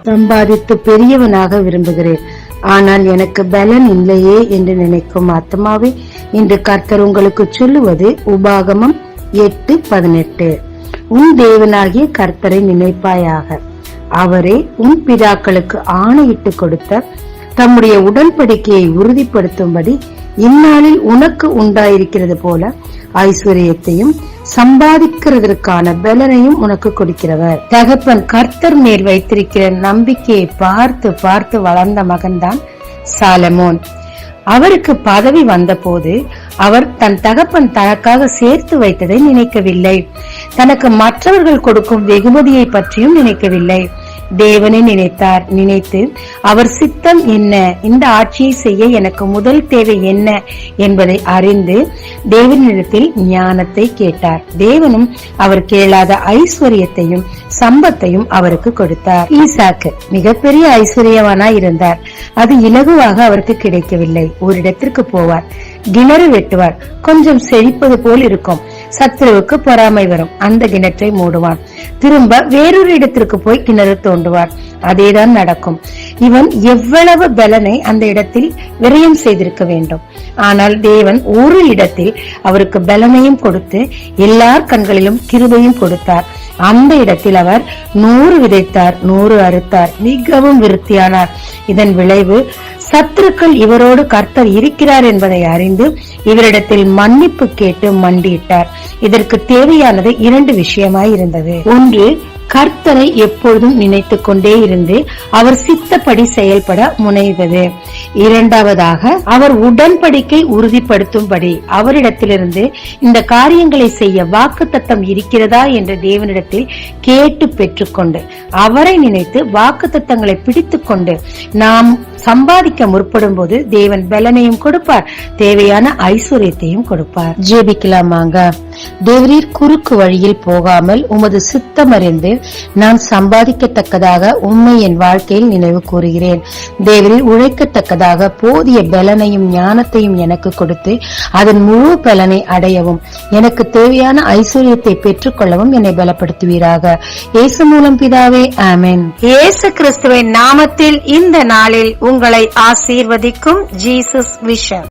சம்பாதித்து பெரியவனாக விரும்புகிறேன், ஆனால் எனக்கு பலன் இல்லையே என்று நினைக்கும் ஆத்மாவே, இன்று கர்த்தர் உங்களுக்கு சொல்லுவது உபாகமம் 8:18. உன் தேவனாகிய கர்த்தரை நினைப்பாயாக. அவரே உன் பிதாக்களுக்கு ஆணையிட்டு கொடுத்த தம்முடைய உடன்படிக்கையை உறுதிப்படுத்தும்படி இந்நாளில் உனக்கு உண்டாயிருக்கிறது போல ஐஸ்வர்யத்தையும் சம்பாதிக்கிறதற்கான பலனையும் உனக்கு கொடுக்கிறவர். தகப்பன் கர்த்தர் மேல் வைத்திருக்கிற நம்பிக்கையை பார்த்து பார்த்து வளர்ந்த மகன்தான் சாலமோன். அவருக்கு பதவி வந்த போது அவர் தன் தகப்பன் தனக்காக சேர்த்து வைத்ததை நினைக்கவில்லை. தனக்கு மற்றவர்கள் கொடுக்கும் வெகுமதியை பற்றியும் நினைக்கவில்லை. தேவனை நினைத்தார். நினைத்து அவர் சித்தம் என்ன, இந்த ஆட்சியை செய்ய எனக்கு முதல் தேவை என்ன என்பதை அறிந்து தேவனிடத்தில் ஞானத்தை கேட்டார். தேவனும் அவர் கேளாத ஐஸ்வர்யத்தையும் சம்பத்தையும் அவருக்கு கொடுத்தார். ஈசாக்கு மிகப்பெரிய ஐஸ்வர்யவானா இருந்தார். அது இலகுவாக அவருக்கு கிடைக்கவில்லை. ஒரு இடத்திற்கு போவார், கிணறு வெட்டுவார், கொஞ்சம் செழிப்பது போல் இருக்கும். சத்துருவுக்கு பொறாமை வரும், அந்த கிணற்றை மூடுவான். திரும்ப வேறொரு இடத்திற்கு போய் கிணறு தோண்டுவார். அதேதான் நடக்கும். இவன் எவ்வளவு பலனை அந்த இடத்தில் விரயம் செய்திருக்க வேண்டும். ஆனால் தேவன் ஒரு இடத்தில் அவருக்கு பலனையும் கொடுத்து எல்லார் கண்களிலும் கிருபையும் கொடுத்தார். அந்த இடத்தில் அவர் 100 விதைத்தார், 100 அறுத்தார், மிகவும் விருத்தியானார். இதன் விளைவு சத்துருக்கள் இவரோடு கர்த்தர் இருக்கிறார் என்பதை அறிந்து இவரிடத்தில் மன்னிப்பு கேட்டு மண்டியிட்டார். இதற்கு தேவையானது 2 விஷயமாய் இருந்தது. ஒன்று, கர்த்தரை எப்பொழுதும் நினைத்துக் கொண்டே இருந்து அவர் சித்தப்படி செயல்பட முனைவது. இரண்டாவதாக, அவர் உடன்படிக்கை உறுதிப்படுத்தும்படி அவரிடத்திலிருந்து இந்த காரியங்களை செய்ய வாக்குத்தத்தம் இருக்கிறதா என்று தேவனிடத்தில் கேட்டு பெற்றுக்கொண்டு அவரை நினைத்து வாக்குத்தத்தங்களை பிடித்துக் கொண்டு நாம் சம்பாதிக்க முற்படும் போது தேவன் பலனையும் கொடுப்பார், தேவையான ஐஸ்வர்யத்தையும் கொடுப்பார். ஜெபிக்கலாமாங்க. தேவரீர் குறுக்கு வழியில் போகாமல் உமது சித்தமறிந்து நான் சம்பாதிக்கத்தக்கதாக உண்மை என் வாழ்க்கையில் நினைவு கூறுகிறேன். தேவரீர் உழைக்கத்தக்கதாக போதிய பலனையும் ஞானத்தையும் எனக்கு கொடுத்து அதன் முழு பலனை அடையவும் எனக்கு தேவையான ஐஸ்வர்யத்தை பெற்றுக் கொள்ளவும் என்னை பலப்படுத்துவீராக. இயேசு மூலம் பிதாவே, ஆமென். இயேசு கிறிஸ்துவின் நாமத்தில் இந்த நாளில் உங்களை ஆசீர்வதிக்கும் ஜீசஸ் விஷன்.